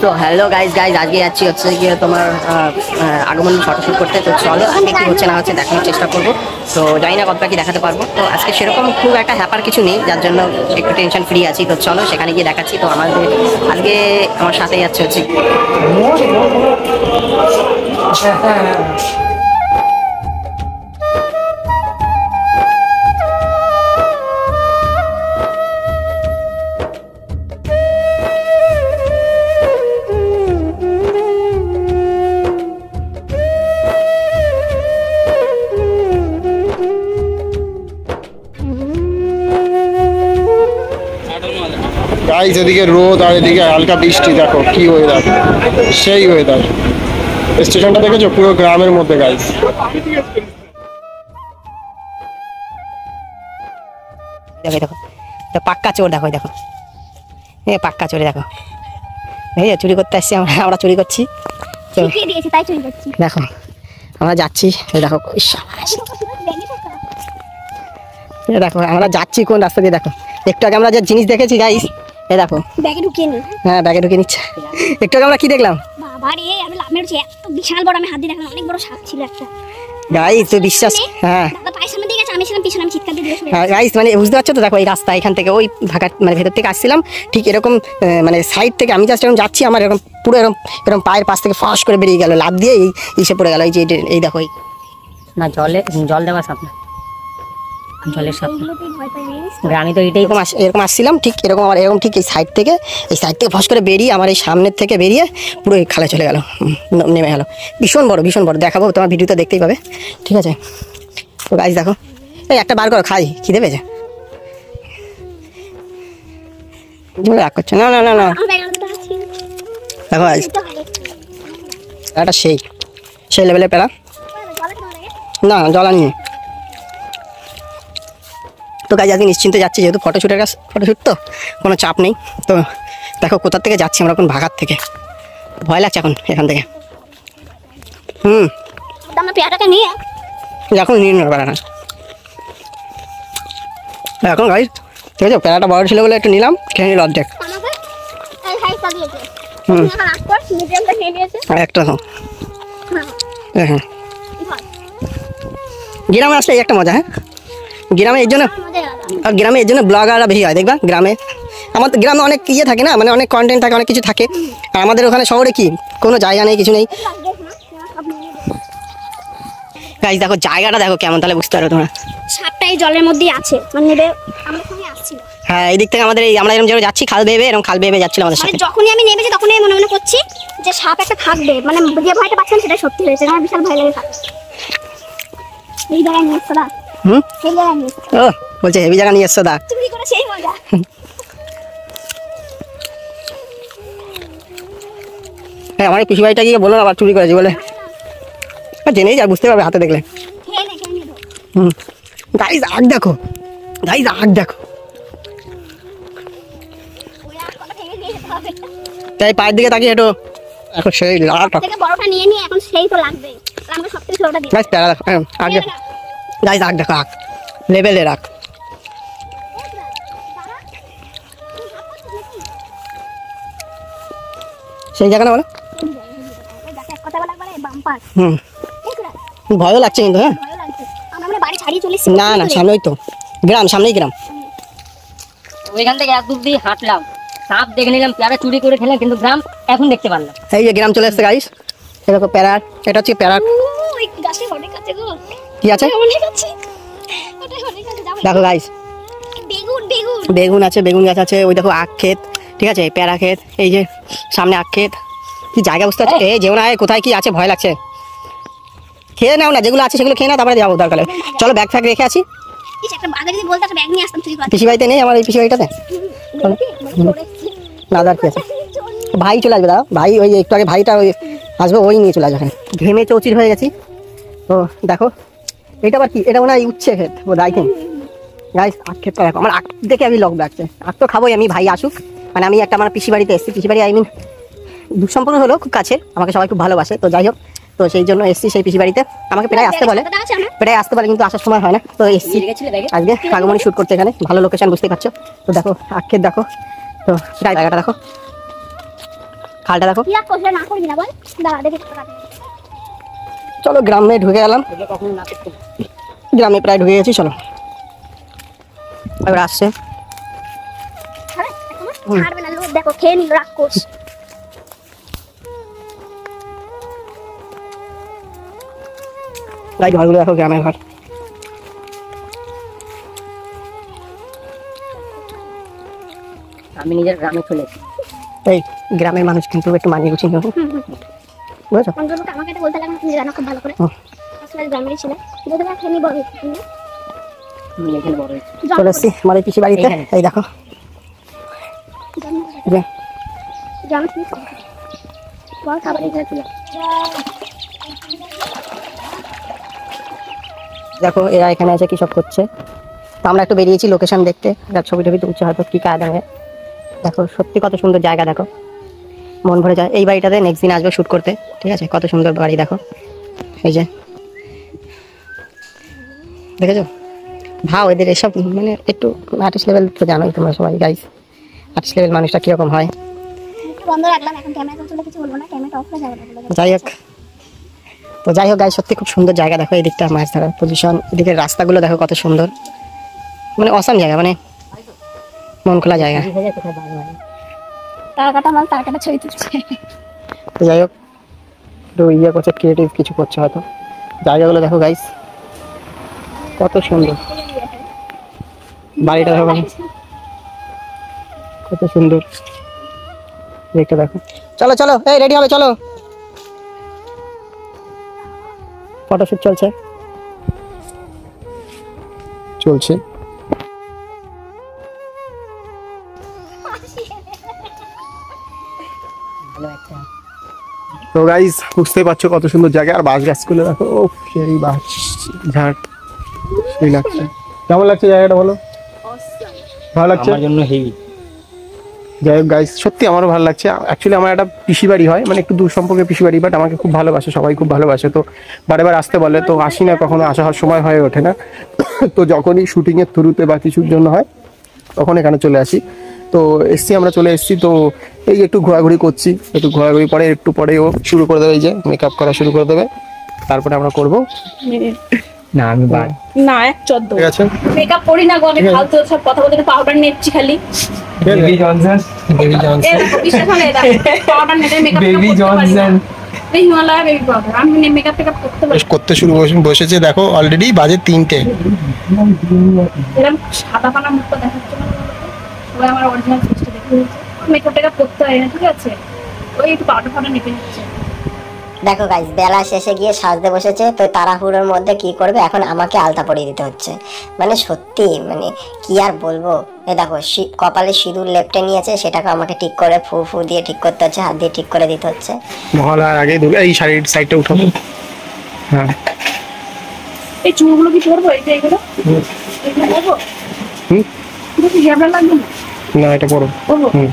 তো hello guys আজকে যাচ্ছি হচ্ছে গিয়ে তোমার আগমন ফটোশ্যুট করতে। তো চলো আজকে কি হচ্ছে না হচ্ছে দেখানোর চেষ্টা করবো। তো জানি না কতটা কি দেখাতে পারবো। তো আজকে সেরকম খুব একটা হ্যাপার কিছু নেই, যার জন্য একটু টেনশন ফ্রি আছি। তো চলো সেখানে গিয়ে দেখাচ্ছি। তো আমাদের আজকে আমার সাথে যাচ্ছে হচ্ছে গাইস, এদিকে রোদ আর এদিকে হালকা বৃষ্টি। দেখো কি ওয়েদার, সেই ওয়েদার। স্টেশনটা দেখেছো, পুরো গ্রামের মধ্যে গাইস। দেখো দেখো পাক্কা চোর, দেখো দেখো পাক্কা চোরে দেখো, চুরি করতে আসছি আমরা চুরি করছি। দেখো আমরা যাচ্ছি, দেখো দেখো আমরা যাচ্ছি কোন রাস্তা দিয়ে। দেখো একটু আগে আমরা যে জিনিস দেখেছি গাইস, এই দেখো ব্যাগে ঢুকিয়ে নি। হ্যাঁ ব্যাগে ঢুকিয়ে নিচ্ছে। একটু আগে আমরা কি দেখলাম, বাবা রে, আমি লাভ মেরেছি এত বিশাল বড়, আমি হাত দিয়ে দেখলাম অনেক বড় সাপ ছিল একটা। গাইস তুই বিশ্বাস, হ্যাঁ দাদা পায়ের সামনে দিয়ে গেছে, আমি ছিলাম পিছনে, আমি চিৎকার দিয়ে দিয়ে হ্যাঁ গাইস, মানে বুঝতে পারছো তো। দেখো এই রাস্তা এখান থেকে ওই ঢাকা মানে ভেতর থেকে আসছিলাম, ঠিক এরকম মানে সাইড থেকে আমি জাস্ট এরকম যাচ্ছি, আমার এরকম পুরো এরকম এরকম পায়ের পাশ থেকে ফাঁস করে বেরিয়ে গেল, লাভ দিয়ে এই ইসে পড়ে গেল। এই যে এই দেখো এই না জল দেওয়া সাপ না, জলের সাপ। আমি তো এটাই এরকম আসছিলাম, ঠিক এরকম আমার এরকম ঠিক এই সাইড থেকে ফাঁস করে বেরিয়ে আমার এই সামনের থেকে বেরিয়ে পুরো এই খালে চলে গেল, নেমে গেল। ভীষণ বড় দেখাবো, তোমার ভিডিওতে দেখতেই পাবে, ঠিক আছে। তো গাইস দেখো, এই একটা বার করো, খাই খিদে পেয়েছে। রাগ করছে না না না না, দেখো গাইস একটা সেই লেভেলের প্যারা না, জল আনিনি। তো গাইস আজকে নিশ্চিন্তে যাচ্ছি, যেহেতু ফটোশ্যুট তো কোনো চাপ নেই। তো দেখো কোথা থেকে যাচ্ছি আমরা, এখন ভাগার থেকে। ভয় লাগছে এখন এখান থেকে। পেয়ারাটাকে নিয়ে এখন নিয়ে নেবো প্যারাটা। এখন গাইস ঠিক আছে, প্যারাটা বড় ছিল বলে একটু নিলাম, খেয়ে নিল অর্ধেক। আর একটা হ্যাঁ গ্রামে আসলে একটা মজা। হ্যাঁ গ্রামে এর জন্য ব্লগাররা বেশি হয়, দেখবা গ্রামে। আমাদের গ্রামে অনেক ইয়ে থাকে না, মানে অনেক কন্টেন্ট থাকে, অনেক কিছু থাকে। আর আমাদের ওখানে শহরে কি কোনো জায়গা নেই, কিছু নেই। গাইস দেখো জায়গাটা দেখো কেমন, তাহলে বুঝতে পারো তোমরা। সাপটা এই জলের মধ্যেই আছে, মানে আমরা সঙ্গে আসছি। হ্যাঁ এই দিক থেকে আমাদের আমরা এরকম জায়গায় যাচ্ছি, খাল বেয়ে এরকম খাল বেয়ে যাচ্ছিল আমাদের সাথে। যখনই আমি নেমেছি তখনই মনে করছি যে সাপ একটা থাকবে, মানে যে ভয়টা পাচ্ছিলাম সেটা সত্যি হয়েছে। আমার বিশাল ভয় লাগে। এই জায়গায় নিয়ে এসছো দা, সেই জায়গায় নিয়ে এসছো। ও বলছে হেভি জায়গা নিয়ে এসছো দা, চুরি করে সেই মজা। হ্যাঁ আমার পিসি ভাইটা গিয়ে বলো আবার চুরি করেছি বলে, জেনেই যা বুঝতে পারবে হাতে দেখলে। গাইস আগ দেখো, তাই পায়ের দিকে তাকিয়ে হেঁটো। এখন সেই বড়টা নিয়ে নিয়ে এখন সেই তো লাগবে, আমরা সবথেকে ছোটটা দিই। গাইস প্যারা দেখো, আগে গাইস আগ দেখো, আগ লেভেলে রাখ। সেই জায়গা না বলো, ভয়ও লাগছে কিন্তু। হ্যাঁ না না, সামনেই তো গ্রাম, সামনেই গ্রাম। ওইখান থেকে এক দূর দিয়ে হাঁটলাম, সাপ দেখে নিলাম, প্যারা চুরি করে খেলাম, কিন্তু গ্রাম এখন দেখতে পারলাম। এই যে গ্রাম চলে এসছে গাইস, এই দেখো প্যারা, এটা হচ্ছে প্যারা। কি আছে দেখো গাইস, বেগুন আছে, বেগুন গাছ আছে, ওই দেখো আখ ক্ষেত, ঠিক আছে প্যারা ক্ষেত, এই যে সামনে আখ ক্ষেত। কি জায়গা বুঝতে পারছো? এই যেও না, কোথায় কি আছে ভয় লাগছে। খেয়ে নাও না, যেগুলো আছে সেগুলো খেয়ে নাও, তারপরে যাবো দরকার। চলো ব্যাগ ফ্যাগ রেখে আছি। পিসি বাড়িতে নেই, আমার এই পিসি বাড়িটাতে না, দাদা কি আছে, ভাই চলে আসবে। দাদা ভাই ওই একটু আগে ভাইটা ওই আসবে, ওই নিয়ে চলে আসবে। ঘেমে চৌচির হয়ে গেছি। তো দেখো এটা আবার কি, এটা মনে হয় উচ্ছে ক্ষেত, ও দেখেন গাইস আখ ক্ষেতটা দেখো। আমার আখ দেখে আমি লক লাগছে, আখ তো খাবোই আমি, ভাই আসুক। মানে আমি একটা আমার পিসি বাড়িতে এসেছি, পিসি বাড়ি আই মিন দুঃসম্পর্ক হলো, খুব কাছে, আমাকে সবাই খুব ভালোবাসে। তো যাই হোক, তো সেই জন্য এসছি সেই পিসি বাড়িতে। আমাকে প্রায় আসতে বলে, কিন্তু আসার সময় হয় না। তো এসছি আজকে আগমনী শুট করতে, এখানে ভালো লোকেশন বুঝতে পারছো। তো দেখো আখ ক্ষেত দেখো, তো জায়গাটা দেখো। খালটা দেখো। কি আর করলে না করবি না বল, দাঁড়া দেখে টাকা দে। চলো গ্রামে ঢুকে গেলাম, এগুলো কখনো না করতে। গ্রামে প্রায় ঢুকে গেছি। চলো এবার আসছে। ছাড়ে এখন ছাড়বে না, লোক দেখো খেয়ে নিল রাক্ষস। তাই ঘরগুলো দেখো, গ্রামের ঘর। আমি নিজের গ্রামে চলে এসেছি। এই গ্রামের মানুষ কিন্তু একটু মানিয়ে গুছিয়ে নেবো, বুঝেছো? অন্তত আমাকে এটা বলতে লাগবে, তুমি জানো খুব ভালো করে। হুম। আসলে গ্রামেরই ছিল, যদি না খেয়ে নিবো আমি এখানে বড় হয়েছি। চলে এসছি আমাদের পিসি বাড়িতে। এইখানে। এই দেখো যে গ্রামে কি বল খাবার এখানে ছিল। দেখো এরা এখানে এসে কি সব করছে। তো আমরা একটু বেরিয়েছি লোকেশন দেখতে, এরা ছবি টবি তুলছে হয়তো কি কাজ হবে। দেখো সত্যি কত সুন্দর জায়গা, দেখো মন ভরে যায়। এই বাড়িটাতে নেক্সট দিন আসবে শ্যুট করতে, ঠিক আছে? কত সুন্দর বাড়ি দেখো, এই যে দেখেছো? ভাও এদের এসব মানে একটু আর্টিস্ট লেভেল তো জানোই তোমরা সবাই গাইস, আর্টিস্ট লেভেল মানুষটা কিরকম হয়। বন্ধ রাখলাম, এখন ক্যামেরা চলে কিছু বলবো না, ক্যামেরা অফ হয়ে যাবে। যাই হোক, তো যাই হোক গাইস, সত্যি খুব সুন্দর জায়গা। দেখো এই দিকটা মাছ ধরার পজিশন, এদিকে রাস্তাগুলো দেখো কত সুন্দর, মানে অসাম জায়গা, মানে মন খোলা জায়গা। কোথায় বাড়ি হয়? তার কাটা মাল তার কাটা ছবি তুলছে। তো যাই হোক, একটু ইয়ে করছে, ক্রিয়েটিভ কিছু করছে হয়তো। জায়গাগুলো দেখো গাইস কত সুন্দর, বাড়িটা দেখো কত সুন্দর, দেখতে দেখো। চলো চলো, এই রেডি হবে, চলো ফটোশুট চলছে। চলছে। ভালো একটা তো গাইস বুঝতেই পারছো কত সুন্দর জায়গা। আর বাস গাছগুলো দেখো, ও সেই বাস ঝাড়, সেই লাগছে। কেমন লাগছে জায়গাটা বলো? ভালো লাগছে? আমার জন্য হেভি। যাই হোক গাইস, সত্যি আমারও ভালো লাগছে। অ্যাকচুয়ালি আমার একটা পিসি বাড়ি হয়, মানে একটু দূর সম্পর্কে পিসি বাড়ি, বাট আমাকে খুব ভালোবাসে, সবাই খুব ভালোবাসে। তো বারে বার আসতে বলে, তো আসি না, কখনো আসা হওয়ার সময় হয়ে ওঠে না। তো যখনই শুটিংয়ের থ্রুতে বা কিছুর জন্য হয় তখন এখানে চলে আসি। তো এসছি, আমরা চলে এসছি। তো এই একটু ঘোরাঘুরি করছি, একটু ঘোরাঘুরি পরে একটু পরে ও শুরু করে দেবে, এই যে মেকআপ করা শুরু করে দেবে, তারপরে আমরা করবো। না আমি বাদ। না 1/14 ঠিক আছে? মেকআপ করি না গো, আমি ফালতু সব কথা বলতে পাউডার নেচ্ছি খালি। বেবি জনসন, বেবি এ জনসন, দেখো বিশ্বাস হয় না, পাউডার নেটে মেকআপ বেবি জনসন এই হিমালয়া বেবি পাউডার আমি মেকআপ টেকআপ করতে পারি। করতে শুরু বসেছে। দেখো অলরেডি বাজে 3টে। এরকম সাদা পানা মুখটা দেখাচ্ছে না, ওই আমার অরিজিনাল ফেসটা দেখে নিচ্ছে। মেকআপ টেকআপ করতে হয় না, ঠিক আছে? ওই একটু পাউডার ফাউডার নেপে নিচ্ছে। দেখো গাইস, বেলা শেষে গিয়ে সাজতে বসেছে। তো তাড়াহুড়োর মধ্যে কি করবে, এখন আমাকে আলতা পরিয়ে দিতে হচ্ছে। মানে সত্যি, মানে কি আর বলবো। এই দেখো কপালে সিঁদুর লেপটে নিয়েছে, সেটাকে আমাকে ঠিক করে ফু ফু দিয়ে ঠিক করতে হচ্ছে, হাত দিয়ে ঠিক করে দিতে হচ্ছে। মহলার আগে এই শাড়ির সাইডটা উঠাবো। হ্যাঁ, এই চুলগুলো কি পরবো? এই যে এগুলো এগুলো পরবো? হুম, এটা কি হেয়ার ব্যান্ড লাগবে না? না এটা পরো। পরবো? হুম,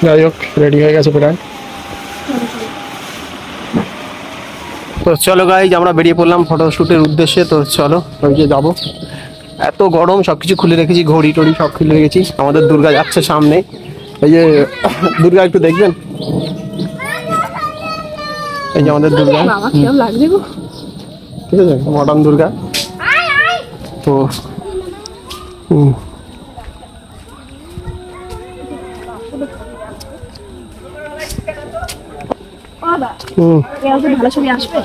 যাই হোক রেডি হয়ে গেছে প্রায়। তো চলো গাইজ, আমরা বেরিয়ে পড়লাম ফটোশুটের উদ্দেশ্যে। তো চলো ওই যে যাবো। এত গরম, সবকিছু খুলে রেখেছি, ঘড়ি টড়ি সব খুলে রেখেছি। আমাদের দুর্গা যাচ্ছে সামনে, এই যে দুর্গা একটু দেখবেন, এই যে আমাদের দুর্গা। বাবা কেমন লাগছে গো। ঠিক আছে, মডার্ন দুর্গা। তো বাবা এত ভালো ছবি আসবে।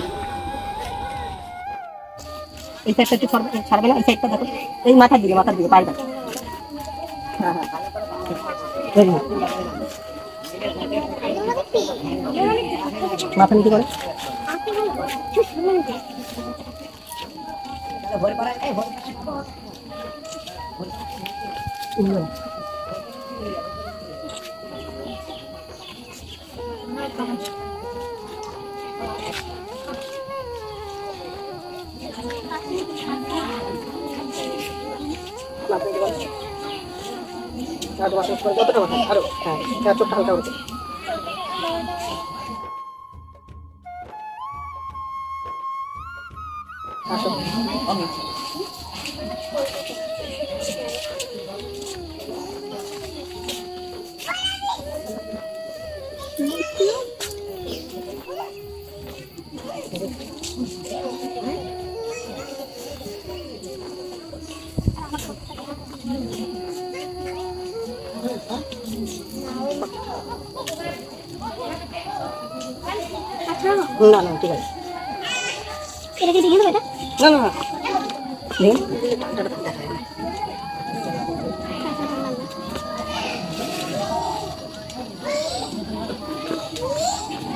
এই সাইডটা একটু ছাড়বে না, এই সাইডটা দেখো, এই মাথার দিকে পায়ে দেখো। হ্যাঁ হ্যাঁ, very good. মাথা নিচে করে আরো, হ্যাঁ চোখটা হালকা করে। আসো। না না ঠিক আছে। এটা কি দিয়ে দেবো এটা? না না না দেখুন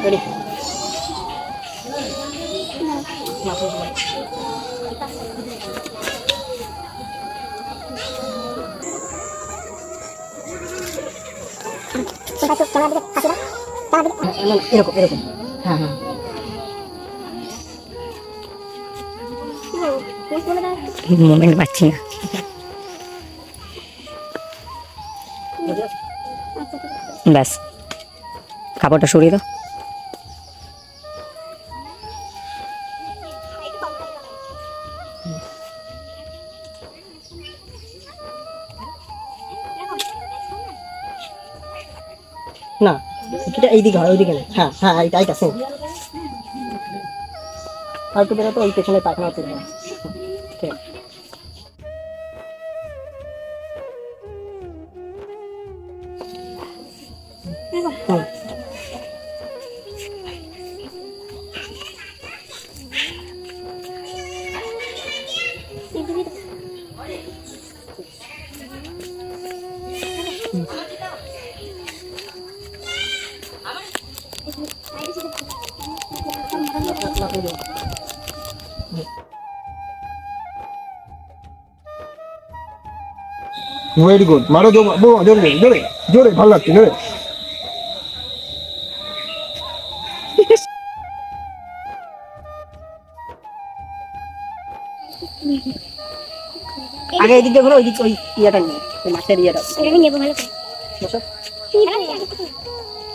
রেডি এরকম এরকম হ্যাঁ হ্যাঁ মোমেন্ট পাচ্ছি না। ব্যাস কাপড়টা সরিয়ে দাও। না এটা এইদিকে হয় ওইদিকে না। হ্যাঁ হ্যাঁ এইটা এইটা সেম আর একটু বেরোতো ওই পেছনে পায়খানা হচ্ছে। ঠিক আছে হুম। ভেরি গুড, মারো জোরে জোরে জোরে, ভালো লাগছে জোরে। আগে এইদিকে ঘুরো, ওইদিকে ওই ইয়েটা নিয়ে ওই মাছের ইয়েটা এটা আমি নেবো ভালো করে। বসো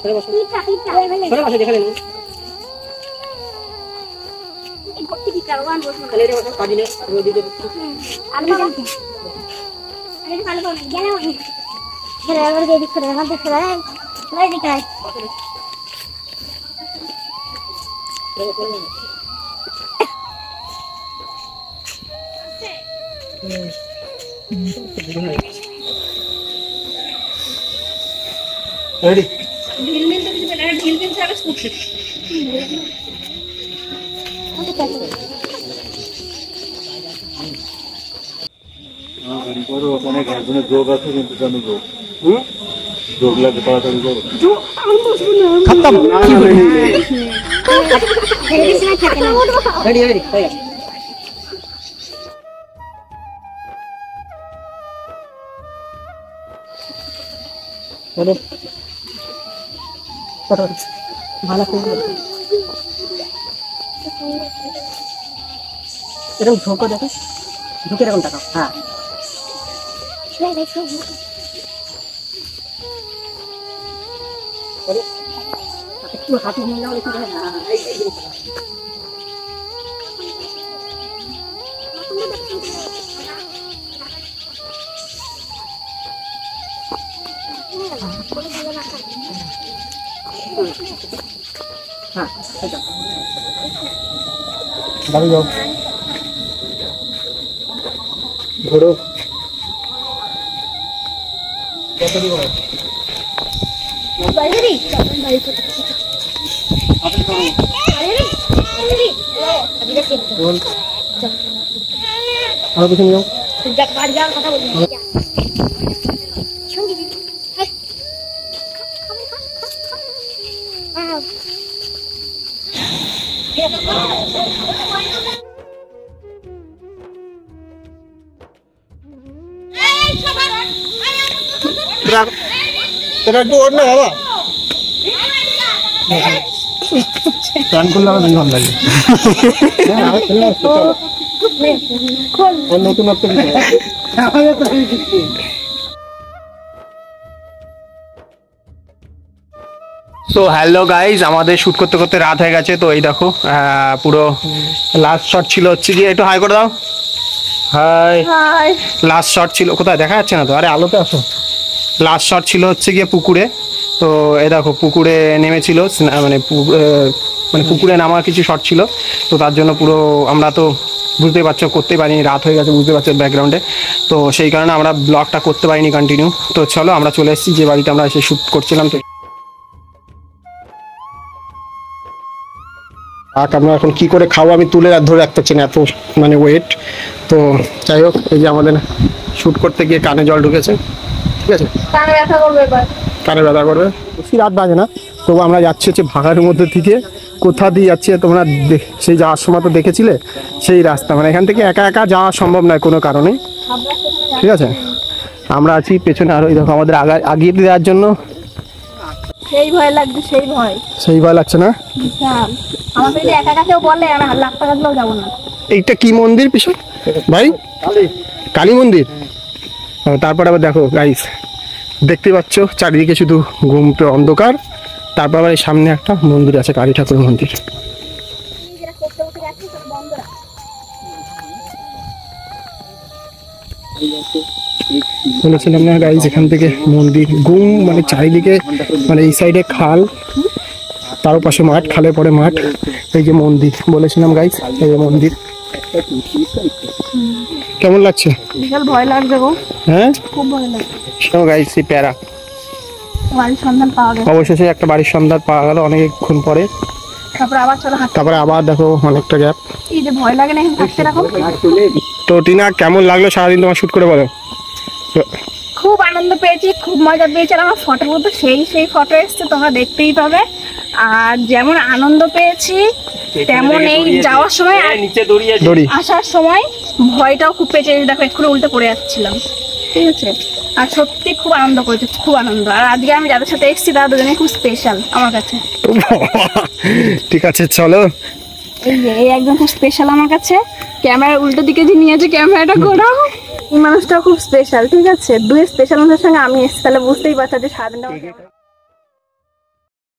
সরে বসো সরে বসো যেখানে নেই তাহলে এটা বসো কাটিলে ওইদিকে রেডি ঢিলমিল তো কিছু পেলে না, ঢিলমিল ছাড়া শুকনো। অনেক একজনের যোগ আছে কিন্তু কেন যোগ যোগ লাগে তাড়াতাড়ি করো। খতম। রেডি রেডি হয়ে গেছে। রেডি ফটো ভালো করে এরকম ঝোঁকো দেখো, ঝুঁকে এরকম টাকা। হ্যাঁ একটু হাতে নিয়ে যাও, একটু হ্যাঁ দাঁড়িয়ে যাও, ঘোরো। আরো পিছনে যাও। তোরা একটু ওঠ না বাবা, প্ল্যান করলে আমার ভালো লাগে। নতুনত্ব সো হ্যালো গাইজ, আমাদের শুট করতে করতে রাত হয়ে গেছে। তো এই দেখো পুরো লাস্ট শট ছিল হচ্ছে গিয়ে, একটু হাই করে দাও। হাই। লাস্ট শট ছিল, কোথায় দেখা যাচ্ছে না তো, আরে আলোতে আসো। লাস্ট শট ছিল হচ্ছে গিয়ে পুকুরে। তো এই দেখো পুকুরে নেমেছিল, মানে মানে পুকুরে নামার কিছু শট ছিল। তো তার জন্য পুরো আমরা তো বুঝতেই পারছো করতেই পারিনি, রাত হয়ে গেছে বুঝতে পারছো ব্যাকগ্রাউন্ডে। তো সেই কারণে আমরা ব্লগটা করতে পারিনি কন্টিনিউ। তো চলো আমরা চলে এসেছি যে বাড়িতে আমরা এসে শ্যুট করছিলাম। তো আমরা এখন কি করে খাবো আমি তুলে ধরে রাখতে পারছি না, এত মানে ওয়েট। তো যাই হোক, এই যে আমাদের শ্যুট করতে গিয়ে কানে জল ঢুকেছে, ঠিক আছে, কানে ব্যথা করবে এবার। কানে ব্যথা করবে। বেশি রাত বাজে না, তবু আমরা যাচ্ছি হচ্ছে ভাগাড়ের মধ্যে থেকে। কোথা দিয়ে যাচ্ছি তোমরা সেই যাওয়ার সময় তো দেখেছিলে সেই রাস্তা, মানে এখান থেকে একা একা যাওয়া সম্ভব নয় কোনো কারণেই, ঠিক আছে। আমরা আছি পেছনে, আর ওই দেখো আমাদের আগিয়ে দেওয়ার জন্য সেই ভয় লাগছে, সেই ভয় লাগছে না। আমাকে যদি একা একা কেউ বলে আমি লাখ টাকা দিলেও যাবো না। এইটা কি মন্দির পিছন ভাই? কালী মন্দির। তারপর আবার দেখো গাইস, দেখতে পাচ্ছ চারিদিকে শুধু ঘুমটে অন্ধকার, তারপর আবার এই সামনে একটা মন্দির আছে, কালী ঠাকুরের মন্দির। বলেছিলাম না গাইস, এখান থেকে মন্দির গুম, মানে চারিদিকে, মানে এই সাইডে খাল, তার পাশে মাঠ, খালের পরে মাঠ, এই যে মন্দির বলেছিলাম গাইস, এই যে মন্দির। কেমন লাগছে? বিশাল ভয় লাগছে গো, হ্যাঁ খুব ভয় লাগছে। শোনো গাইস, এই প্যারা বাড়ির সন্ধান পাওয়া গেছে, অবশেষে একটা বাড়ির সন্ধান পাওয়া গেল অনেকক্ষণ পরে। তারপরে আবার চলো হাঁটতে। তারপরে আবার দেখো অনেকটা গ্যাপ। এই যে ভয় লাগে না এখানে থাকতে রাখো। তো টিনা, কেমন লাগলো সারাদিন তোমার শুট করে বলো? খুব আনন্দ পেয়েছি, খুব মজা পেয়েছি, আর আমার ফটো তো সেই ফটো এসছে, তোমরা দেখতেই পাবে। আর যেমন আনন্দ পেয়েছি তেমন এই যাওয়ার সময় আর দড়ি আসার সময় ভয়টাও খুব পেয়েছি। দেখো এক্ষুনি উল্টে পড়ে যাচ্ছিলাম, ঠিক আছে। আর সত্যি খুব আনন্দ করেছি, খুব আনন্দ। আর আজকে আমি যাদের সাথে এসেছি তারা দুজনে খুব স্পেশাল আমার কাছে। ঠিক আছে চলো। এই যে এই একজন খুব স্পেশাল আমার কাছে, ক্যামেরার উল্টো দিকে যে নিয়েছে ক্যামেরাটা ঘোরাও, এই মানুষটা খুব স্পেশাল, ঠিক আছে। দুই স্পেশাল মানুষের সঙ্গে আমি এসেছি, তাহলে বুঝতেই পারছো যে সারাদিনটা